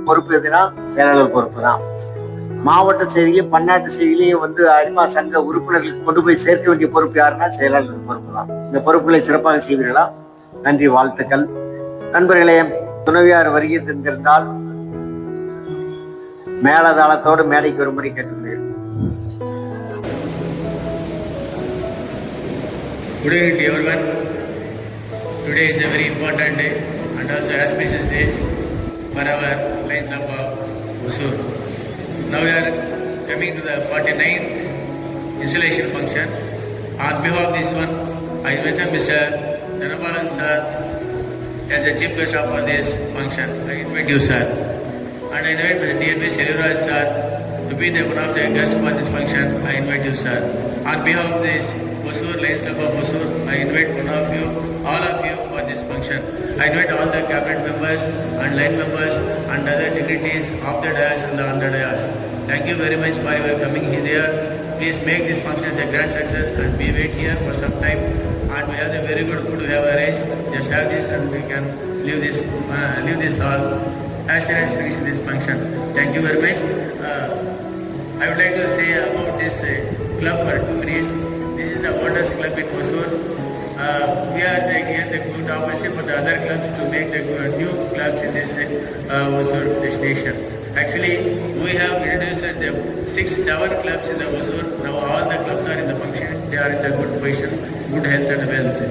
பொறுப்பு எதுனா செயலாளர் பொறுப்பு தான். மாவட்ட செய்தியும் பன்னாட்டு செய்தியிலையும் அரிமா சங்க உறுப்பினர்களுக்கு கொண்டு போய் சேர்க்க வேண்டிய பொறுப்பு யாருன்னா செயலாளர் பொறுப்பு தான். இந்த பொறுப்புகளை சிறப்பாக செய்வீர்களா? நன்றி, வாழ்த்துக்கள். நண்பர்களே, துணைவியார் வருகை தந்திருந்தால் மேலதாளத்தோடு மேடைக்கு வரும்படி கேட்டுக்கிறேன். Good evening to everyone. Today is a very important day and also auspicious day for our Lions Club of Hosur. Now we are coming to the 49th installation function. On behalf of this one, I welcome Mr. Dhanabalan sir as the chief guest of this function. I invite you, sir. And I invite Mr. D.N.V. Seluraj sir to be one of the guests for this function. I invite you, sir. On behalf of this Hosur, Lions Club of Hosur, I invite one of you, all of you for this function. I invite all the cabinet members and line members and other dignitaries of the dais and on the dais. Thank you very much for your coming here. Please make this function as a grand success and we wait here for some time. And we have a very good food we have arranged. Just have this and we can leave this hall as soon as finish this function. Thank you very much. I would like to say about this club for 2 minutes. This is the oldest club in Hosur. We are given the good opportunity for the other clubs to make the new clubs in this Hosur destination. Actually, we have introduced the 6-7 clubs in the Hosur. Now all the clubs are in the function. They are in the good position, good health and wealth.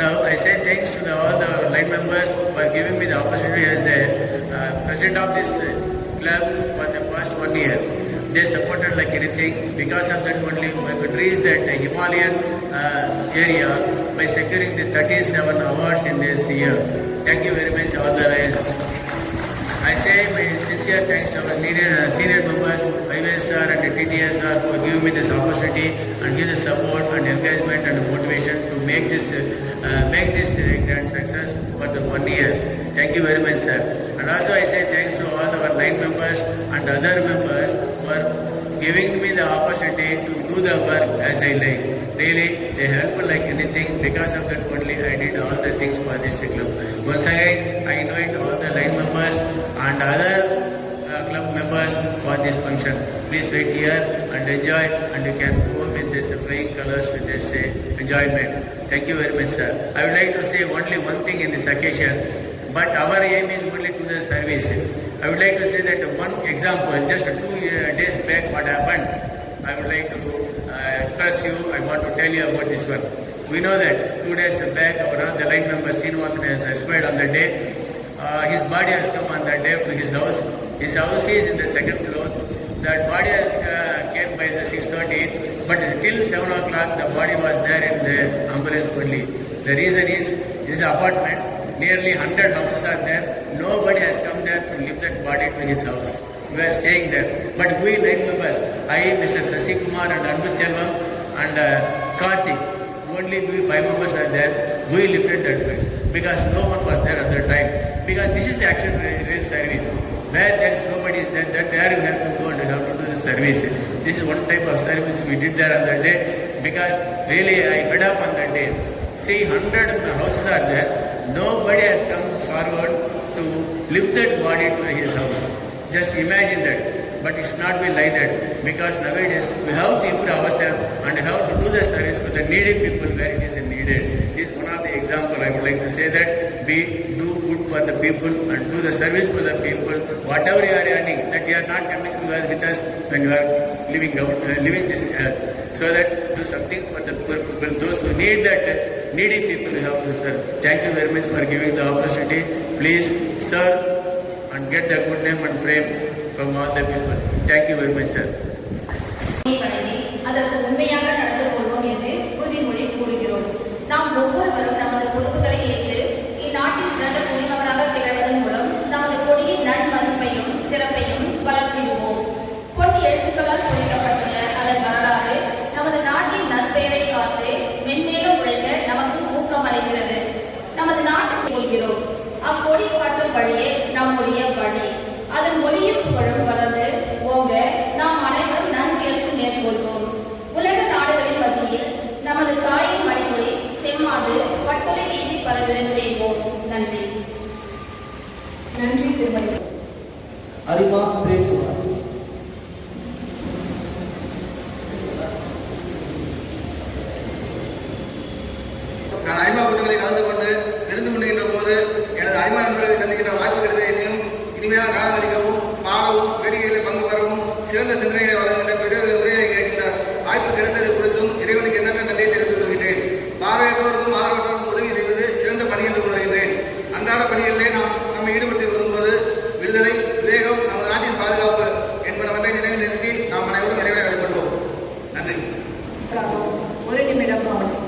Now I say thanks to all the line members for giving me the opportunity as the president of this club for the past 1 year. They supported like anything. Because of that only we could reach that Himalayan area by securing the 37 awards in this year. Thank you very much all the Lions. I say my sincere thanks to our senior members, IVS sir and TTS sir for giving me this opportunity and give the support and encouragement and motivation to make this grand success for the 1 year. Thank you very much, sir. And also I say thanks to all our line members and other members for giving me the opportunity to do the work as I like. Really, they help like anything. Because of that only I did all the things for this club. Once again, I invite all the line members and other club members for this function. Please wait here and enjoy, and you can go with this flying colors with this enjoyment. Thank you very much, sir. I would like to say only one thing in this occasion, but our aim is only to the service. I would like to say that one example, just 2 days back what happened, I would like to press you, I want to tell you about this one. We know that 2 days back one of the line members, Srinivasan, has expired on the day. His body has come on that day to his house. His house is in the 2nd floor. That body has came by the 6:30, but till 7 o'clock the body was there in the ambulance only. The reason is this apartment, nearly 100 houses are there. Nobody has come there to lift that body to his house. We are staying there. But we line members, I, Mr. Sasi Kumar and Anbu Selvam and Karthik, only we 5 members were there. We lifted that place because no one was there at that time. Because this is the actual real service. Where there is nobody is there, that there we have to go and we have to do the service. This is one type of service we did there on that day. Because really I fed up on that day. See, 100 houses are there. Nobody has come forward to lift that body to his house. Just imagine that. But it should not be like that. Because nowadays we have to improve ourselves and we have to do the service for the needy people where it is needed. This is one of the example I would like to say that we do good for the people and do the service for the people. Whatever you are earning, that you are not coming to us with us when you are living this earth. So that do something for the poor people, those who need that. Needy people we have to serve. Thank you very much for giving the opportunity. Please serve and get the good name and fame from all the people. Thank you very much, sir. அதற்கு உண்மையாக நடந்து கொள்வோம் என்று உறுதிமொழி கூறுகிறோம். நாம் ஒவ்வொருவரும் நமது பொறுப்புகளை ஏற்று இந்நாட்டின் சிறந்த குடிமகனாக திகழ்வதன் மூலம் நமது கொடியின் நன்மதிப்பையும் சிறப்பையும் வளர்த்திடுவோம். பொன் எழுத்துக்களால் பொறிக்கப்பட்டுள்ள அதன் வரலாறு நமது நாட்டின் நற்பெயரை காத்து மென்மேலும் உழைக்க நமக்கு ஊக்கம் அளிக்கிறது. நமது நாட்டுக்கு கொள்கிறோம். அக்கொடி காட்டும் வழியே நம்முடைய வழி. அதன் மொழியும் புகழும் வளர்ந்து ஓங்க நாம் அனைவரும் நன்முயற்சி மேற்கொள்வோம். உலக நாடுகளின் மத்தியில் நமது தாயின் மணிமொழி செம்மாது பட்டுரை வீசி பரவிடச் செய்வோம். நன்றி. நன்றி திருமதி. அரிமா பிரேம்குமார். நான் அரிமா கூட்டங்களில் கலந்து கொண்டு விருந்து முன்னுகின்ற போது எனது அரிமா நண்பர்களை சந்திக்கின்ற வாய்ப்பு கிடைத்த என்னையும் இனிமையாக காலம் அளிக்கவும் பாடவும் வேடிக்கைகளில் பங்கு பெறவும் சிறந்த சிந்தனைகளை வழங்குகின்ற பெரியவர்கள் உரையை கேட்கின்ற வாய்ப்பு கிடைத்தது குறித்தும் இறைவனுக்கு எண்ணற்ற நன்றியை தெரிவித்துக் கொள்கிறேன். பார்வையற்றோருக்கும் ஆதரவற்றோருக்கும் உதவி செய்வது சிறந்த பணி என்று உணர்கின்றேன். அன்றாட பணிகளிலே நம்மை ஈடுபடுத்தி வரும்போது விடுதலை, விவேகம், நமது நாட்டின் பாதுகாப்பு என்பனவற்றை நினைவில் நிறுத்தி நாம் அனைவரும் இறைவனை வழிபடுவோம். நன்றி. ஒரு நிமிடம் மௌனம்.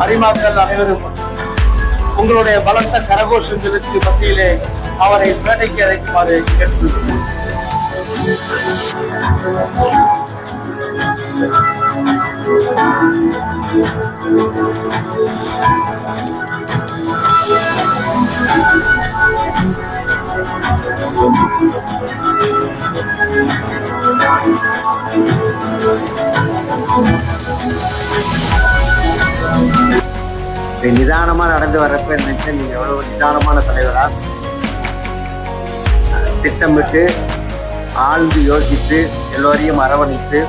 அரிமாக்கள் அனைவரும் உங்களுடைய பலத்த கரகோஷங்களுக்கு மத்தியிலே அவரை மேடைக்கு அழைக்குமாறு கேட்டுக்கொள்கிறேன். நிதானமா நடந்து வர்றப்ப நினைச்சு நீங்க எவ்வளவு நிதானமான தலைவரா, திட்டமிட்டு ஆழ்ந்து யோசித்து எல்லோரையும் அரவணைத்து,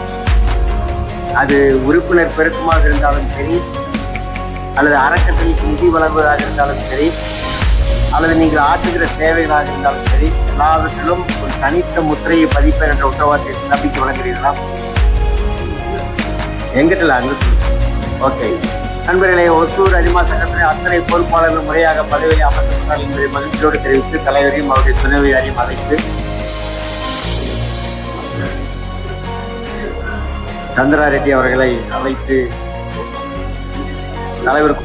அது உறுப்பினர் பெருக்கமாக இருந்தாலும் சரி, அல்லது அறக்கட்டளைக்கு நிதி வழங்குவதாக இருந்தாலும் சரி, அல்லது நீங்கள் ஆற்றுகிற சேவைகளாக இருந்தாலும் சரி, எல்லாவற்றிலும் ஒரு தனித்த முத்திரையை பதிப்பேன் என்ற உத்தரவாதத்தை சபைக்கு வழங்குகிறீர்களா? எங்கிட்ட அங்கு ஓகே. நண்பர்களே, ஒசூர் அரிமா சங்கத்திலே அத்தனை பொறுப்பாளர்கள் முறையாக பதவியை அமர்ந்திருந்தால் என்பதை மகிழ்ச்சியோடு தெரிவித்து தலைவரையும் அவருடைய துணைவியாரையும் அழைத்து சந்திரா ரெட்டி அவர்களை அழைத்து தலைவர்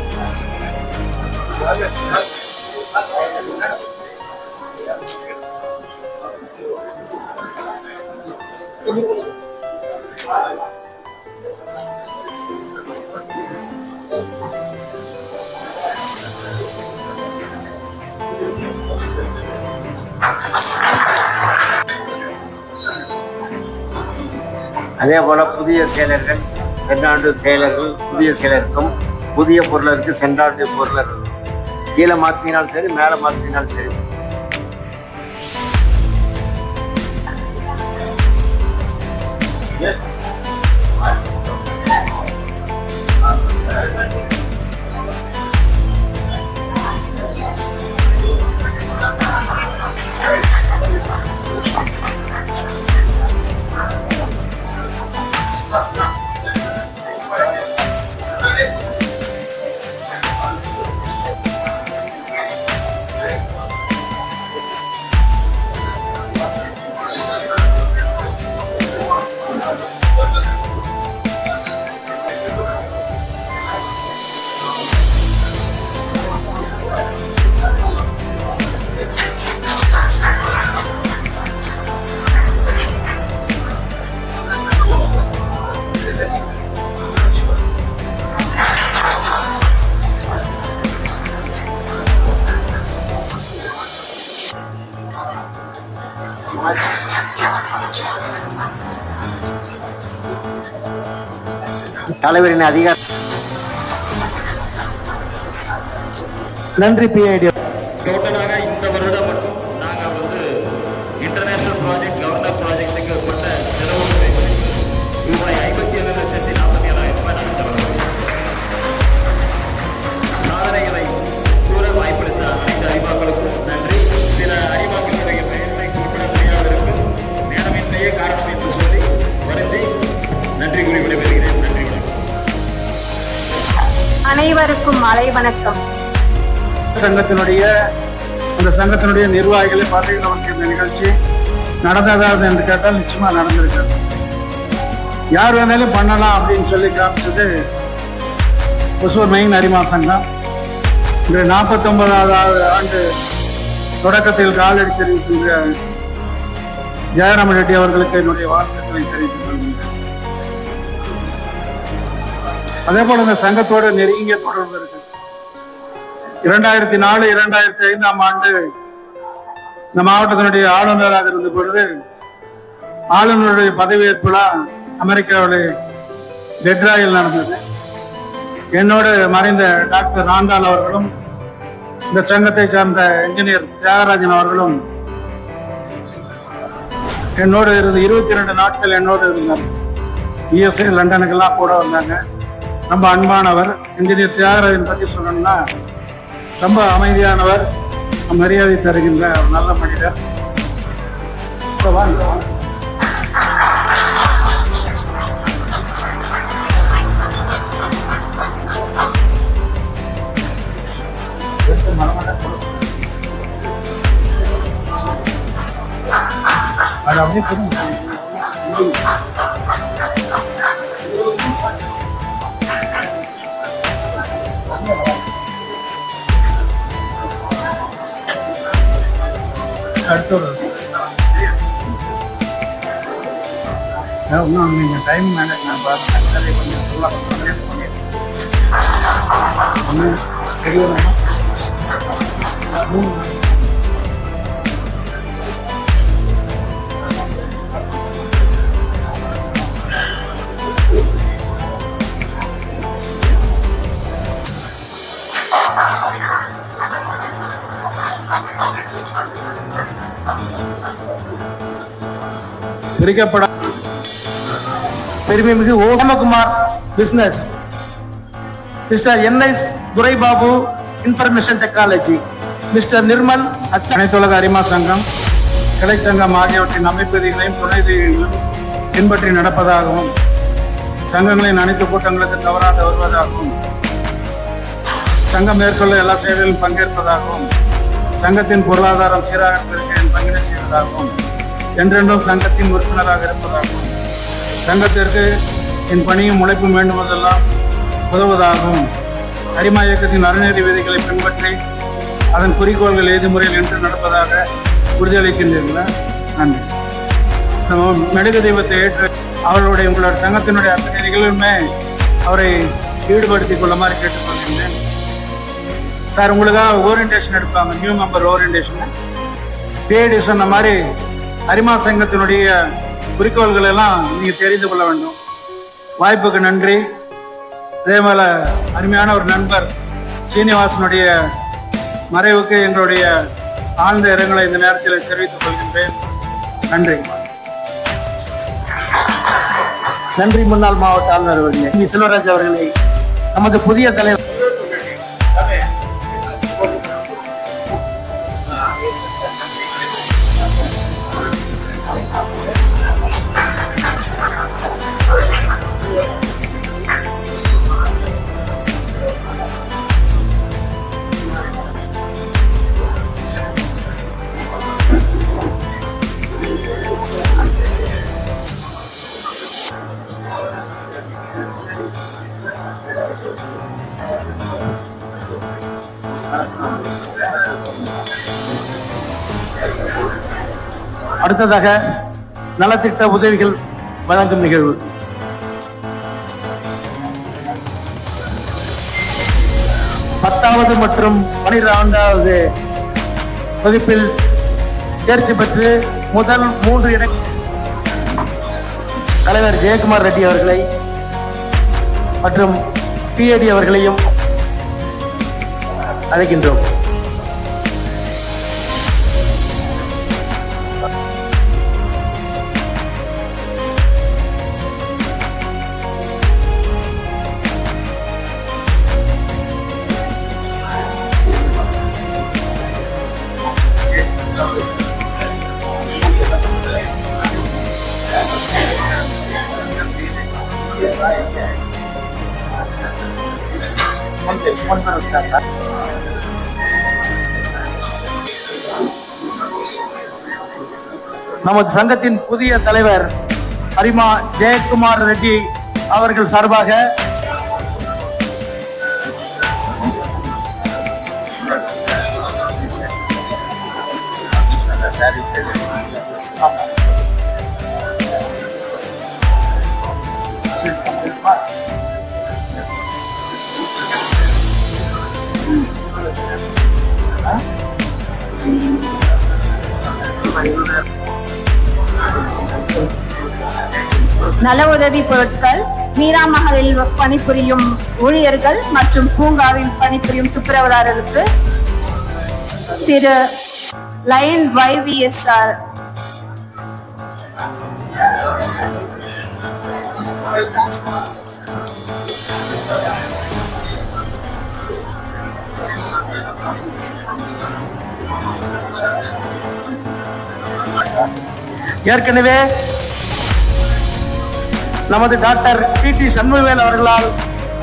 அதே போல புதிய செயலர்கள், சென்றாண்டு செயலர்கள், புதிய செயலருக்கும் புதிய பொருளருக்கு சென்றாண்டு பொருளர் கீழே மாற்றினாலும் சரி, மேலே மாற்றினாலும் சரி, தலைவரின் அதிகார நன்றி PID. டோட்டலாக இந்த வருடம் மட்டும் நாங்கள் வந்து இன்டர்நேஷனல் ப்ராஜெக்ட் கவர்னர் ப்ராஜெக்ட்டுக்கு உட்பட்ட செலவுகளை ரூபாய் 57,47,000 ரூபாய் நாங்கள் செலவு. சாதனைகளை கூற வாய்ப்பளித்த அனைத்து அறிவாக்களுக்கும் நன்றி. சில அறிவாக்களுடைய பெயர்களை குறிப்பிட முடியாததற்கும் நேரமின்மையே காரணம் என்று சொல்லி வருந்தி நன்றி கூறி விடைபெறுகிறேன். நன்றி வணக்கம். அனைவருக்கும் மாலை வணக்கம். அந்த சங்கத்தினுடைய நிர்வாகிகளை பார்த்தீங்கன்னா நமக்கு இந்த நிகழ்ச்சி நடந்ததாவது என்று கேட்டால் நிச்சயமா நடந்திருக்காது. யார் வேணாலும் பண்ணலாம் அப்படின்னு சொல்லி காமிச்சது ஒசூர் மெயின் அரிமா சங்கம். இந்த 49வது ஆண்டு தொடக்கத்தில் காலடி தெரிவிக்கின்ற ஜெயராம ரெட்டி அவர்களுக்கு என்னுடைய வாழ்த்துக்களை தெரிவித்துக் கொள்கின்றேன். அதே போல இந்த சங்கத்தோடு நெருங்கிய தொடர்பு இருக்கு. 2004, 2005 ஆண்டு இந்த மாவட்டத்தினுடைய ஆளுநராக இருந்த பொழுது ஆளுநருடைய பதவியேற்பு விழா அமெரிக்காவில் டெட்ராயில் நடந்தது. என்னோடு மறைந்த டாக்டர் ராண்டால் அவர்களும் இந்த சங்கத்தை சார்ந்த இன்ஜினியர் தியாகராஜன் அவர்களும் என்னோடு இருந்து 22 நாட்கள் என்னோடு இருந்தார். USA லண்டனுக்கெல்லாம் கூட வந்தாங்க. ரொம்ப அன்பானவர். இன்ஜினியர் தியாகராஜன் பற்றி சொல்லணும்னா ரொம்ப அமைதியானவர், மரியாதை தருகின்ற ஒரு நல்ல மனிதர். அது அப்படியே இன்னும் நீங்க டைம் மேனேஜ் நான் பார்த்தேன். பிரிக்கப்பட பெருமைமிகு Omakumar business, mister NS Duraibabu information technology, mister Nirmal அனைத்துலக அரிமா சங்கம் கிளை சங்கம் ஆகியவற்றின் அமைப்பு விதிகளையும் துணை விதிகளையும் பின்பற்றி நடப்பதாகவும் சங்கங்களின் அனைத்து கூட்டங்களுக்கு தவறாத வருவதாகவும் சங்கம் மேற்கொள்ள எல்லா செயல்களிலும் பங்கேற்பதாகவும் சங்கத்தின் பொருளாதாரம் சீராக என் பங்கினை செய்வதாகவும் என்றென்றும் சங்கத்தின் உறுப்பினராக இருப்பதாகவும் சங்கத்திற்கு என் பணியும் உழைப்பும் வேண்டுமெல்லாம் உதவுவதாகவும் அரிமா இயக்கத்தின் அறநெறி விதிகளை பின்பற்றி அதன் குறிக்கோள்கள் எதிர்முறையில் என்று நடப்பதாக உறுதியளிக்கின்றீர்களா? நன்றி. மெழுகு தெய்வத்தை ஏற்று அவர்களுடைய உங்களோட சங்கத்தினுடைய அத்தனை நிகழ்வுமே அவரை ஈடுபடுத்திக் கொள்ளுமாறு கேட்டுக்கொள்கின்றேன். சார், உங்களுக்காக ஓரியன்டேஷன் எடுப்பாங்க, நியூ மெம்பர் ஓரியன்டேஷன். PID சொன்ன மாதிரி அரிமா சங்கத்தினுடைய குறிக்கோள்கள் எல்லாம் நீங்க தெரிந்து கொள்ள வேண்டும். வாய்ப்புக்கு நன்றி. அதே போல அருமையான ஒரு நண்பர் சீனிவாசனுடைய மறைவுக்கு எங்களுடைய ஆழ்ந்த இரங்கலை இந்த நேரத்தில் தெரிவித்துக் கொள்கின்றேன். நன்றி. நன்றி. முன்னாள் மாவட்ட ஆளுநர் அவர்களே, செல்வராஜ் அவர்களை நமது புதிய தலைவர் அடுத்ததாக நலத்திட்ட உதவிகள் வழங்கும் நிகழ்வு. பத்தாவது மற்றும் 12வது வகுப்பில் தேர்ச்சி பெற்று முதல் 3 இட தலைவர் ஜெயக்குமார் ரெட்டி அவர்களை மற்றும் PID அவர்களையும் அழைக்கின்றோம். நமது சங்கத்தின் புதிய தலைவர் அரிமா ஜெயக்குமார் ரெட்டி அவர்கள் சார்பாக நல உதவி பொருட்கள், மீரா மஹலில் பணிபுரியும் ஊழியர்கள் மற்றும் பூங்காவில் பணிபுரியும் துப்புரவாளர்களுக்கு திரு லயன் YVSR ஏற்கனவே நமது டாக்டர் PT சண்முகவேல் அவர்களால்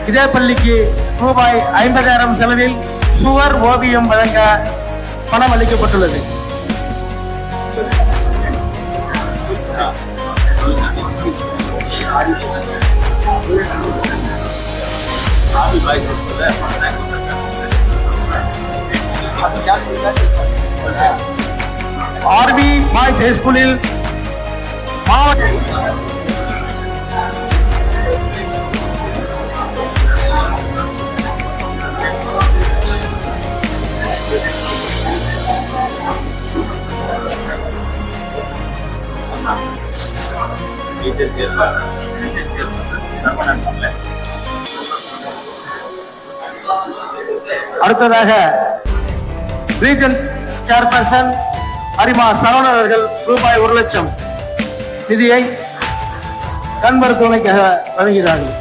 இதே பள்ளிக்கு ரூபாய் 50,000 செலவில் சுவர் ஓவியம் வழங்க பணம் அளிக்கப்பட்டுள்ளது. RV பாய்ஸ் ஹைஸ்கூலில் மாவட்ட அடுத்ததாக ரீஜன் சேர்பர்சன் அரிமா சரவணன் அவர்கள் ரூபாய் 1,00,000 நிதியை கண் மருத்துவமனைக்காக வழங்குகிறார்கள்.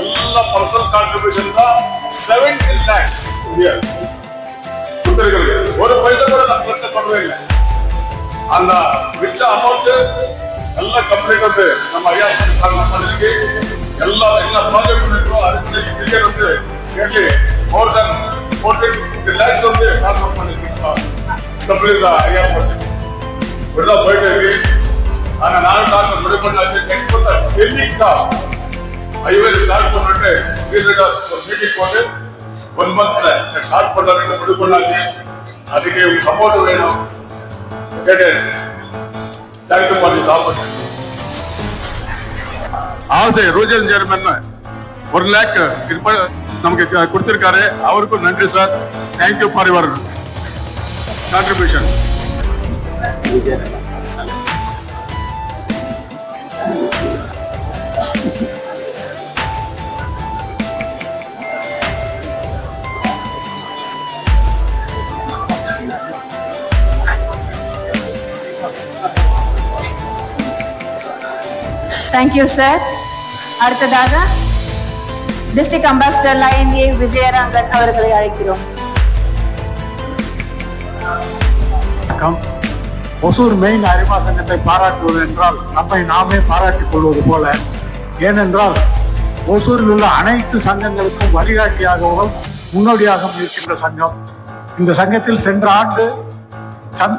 ಎಲ್ಲ ಪರ್ಸನಲ್ ಕಾಂಟ್ರಿಬ್ಯೂಷನ್ 17 lakhs புத்தர்களுக்கு ஒரு பைசா கூட நம்ம பண்ணவே இல்லை. அந்த மிச்ச அமௌண்ட் எல்லாம் கம்ப்ளீட் வந்து நம்ம ஐயா பண்ணிருக்கு. என்ன ப்ராஜெக்ட் பண்ணிருக்கோம் அதுக்கு கிளியர் வந்து கேட்லி மோர் தென் 14 lakhs வந்து ட்ரான்ஸ்ஃபர் பண்ணிருக்கோம். கம்ப்ளீட் ஐயா பண்ணி இப்படிதான் போயிட்டு இருக்கு. ஆனா நானும் டாக்டர் முடிவு பண்ணாச்சு. நெக்ஸ்ட் வந்து டெல்லி காஸ்ட் ஐவேல் ஸ்டார்ட் பண்ணிட்டு ரீசெண்டாக ஒரு மீட்டிங் போட்டு 1 monthல ஸ்டார்ட் பண்றதுக்கு முடிவு பண்ணாச்சு. அதுக்கு சப்போர்ட் வேணும் கேட்டேன். தேங்க்யூ பண்ணி சாப்பிட்டு ஆசை ரோஜன் சேர்மன் 1 lakh நமக்கு கொடுத்திருக்காரு. அவருக்கும் நன்றி sir. Thank you for your contribution. Thank you sir. அடுத்ததாக டிஸ்ட்ரிக்ட் அம்பாசிடர் லயன் ஏ விஜயரங்கன் அவர்களை அழைக்கிறோம். வணக்கம். ஒசூர் மெயின் அரிமா சங்கத்தை பாராட்டுவது என்றால் நம்மை நாமே பாராட்டிக் கொள்வது போல. ஏனென்றால் ஒசூரில் உள்ள அனைத்து சங்கங்களுக்கும் வழிகாட்டியாகவும் முன்னோடியாகவும் இருக்கின்ற சங்கம். இந்த சங்கத்தில் சென்ற ஆண்டு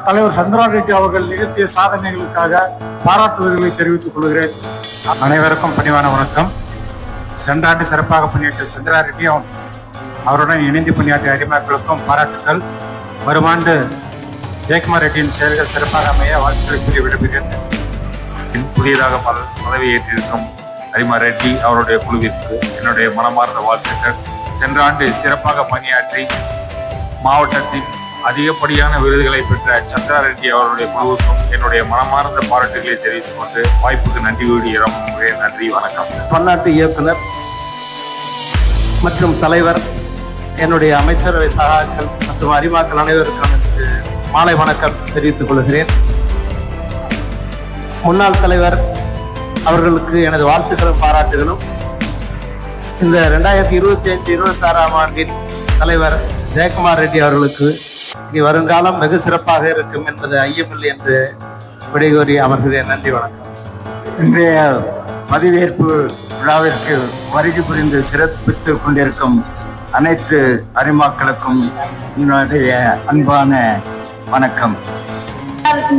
தலைவர் சந்திரா ரெட்டி அவர்கள் நிகழ்த்திய சாதனைகளுக்காக பாராட்டுதல்களை தெரிவித்துக் கொள்கிறேன். அனைவருக்கும் பணிவான வணக்கம். சென்ற ஆண்டு சிறப்பாக பணியாற்றிய சந்திரா ரெட்டி அவருடன் இணைந்து பணியாற்றிய அரிமாக்களுக்கும் பாராட்டுகள். வரும் ஆண்டு ஜெயக்குமார் ரெட்டியின் செயல்கள் சிறப்பாக அமைய வாழ்த்துக்களை கூறி விடுகிறேன். புதியதாக பதவியேற்றிருக்கும் அரிமா ரெட்டி அவருடைய குழுவிற்கு என்னுடைய மனமார்ந்த வாழ்த்துக்கள். சென்ற ஆண்டு சிறப்பாக பணியாற்றி மாவட்டத்தின் அதிகப்படியான விருதுகளை பெற்ற சந்திரா ரெட்டி அவருடைய குழுவுக்கும் என்னுடைய மனமார்ந்த பாராட்டுகளை தெரிவித்துக் கொண்டு வாய்ப்புக்கு நன்றி கூறி இறங்குகிறேன். நன்றி, வணக்கம். பன்னாட்டு இயக்குனர் மற்றும் தலைவர், என்னுடைய அமைச்சரவை சகாக்கள் மற்றும் அரிமாக்கள் அனைவருக்கும் மாலை வணக்கம் தெரிவித்துக் கொள்கிறேன். முன்னாள் தலைவர் அவர்களுக்கு எனது வாழ்த்துக்களும் பாராட்டுகளும். இந்த 2025-26 ஆண்டின் தலைவர் ஜெயக்குமார் ரெட்டி அவர்களுக்கு இனி வருங்காலம் வெகு சிறப்பாக இருக்கும் என்பது ஐயமில்லை என்று விடைகோரி அமர்கிறேன். நன்றி, வணக்கம். இன்றைய பதவியேற்பு விழாவிற்கு வருகை புரிந்து சிறப்பித்துக் கொண்டிருக்கும் அனைத்து அரிமாக்களுக்கும் என்னுடைய அன்பான வணக்கம்.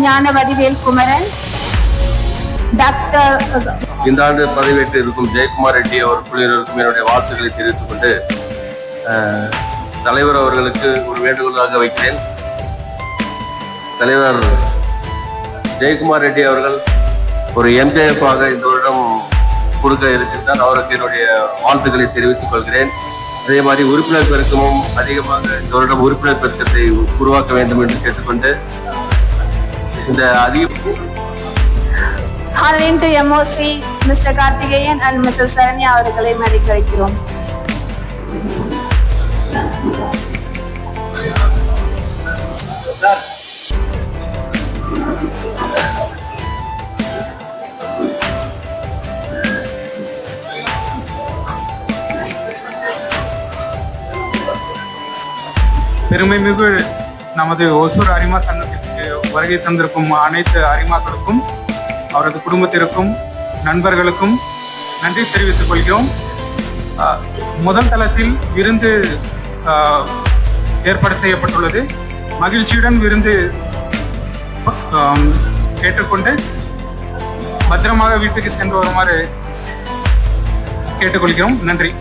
ஞான வடிவேல் குமரன், டாக்டர் இந்த ஆண்டு பதவியேற்று இருக்கும் ஜெயக்குமார் ரெட்டி அவர் குழுவினருக்கும் என்னுடைய வாழ்த்துக்களை தெரிவித்துக் கொண்டு தலைவர் அவர்களுக்கு ஒரு வேண்டுகோளாக வைக்கிறேன். தலைவர் ஜெயக்குமார் ரெட்டி அவர்கள் ஒரு MJF ஆக இந்த வருடம் கொடுக்க இருக்கின்றார். அவருக்கு என்னுடைய வாழ்த்துக்களை தெரிவித்துக் கொள்கிறேன். அதே மாதிரி உறுப்பினர் பெருக்கமும் அதிகமாக இந்த வருடம் உறுப்பினர் பெருக்கத்தை உருவாக்க வேண்டும் என்று கேட்டுக்கொண்டு இந்த MOC mister Karthikeyan and mister Saranya அவர்களை மதிக்க வைக்கிறோம். பெருமைமிகு நமது ஒசூர் அரிமா சங்கத்திற்கு வருகை தந்திருக்கும் அனைத்து அரிமாக்களுக்கும் அவரது குடும்பத்திற்கும் நண்பர்களுக்கும் நன்றி தெரிவித்துக் கொள்கிறோம். முதல் தளத்தில் விருந்து ஏற்பாடு செய்யப்பட்டுள்ளது. மகிழ்ச்சியுடன் விருந்து கேட்டுக்கொண்டு பத்திரமாக வீட்டுக்கு சென்று வருமாறு கேட்டுக்கொள்கிறோம். நன்றி.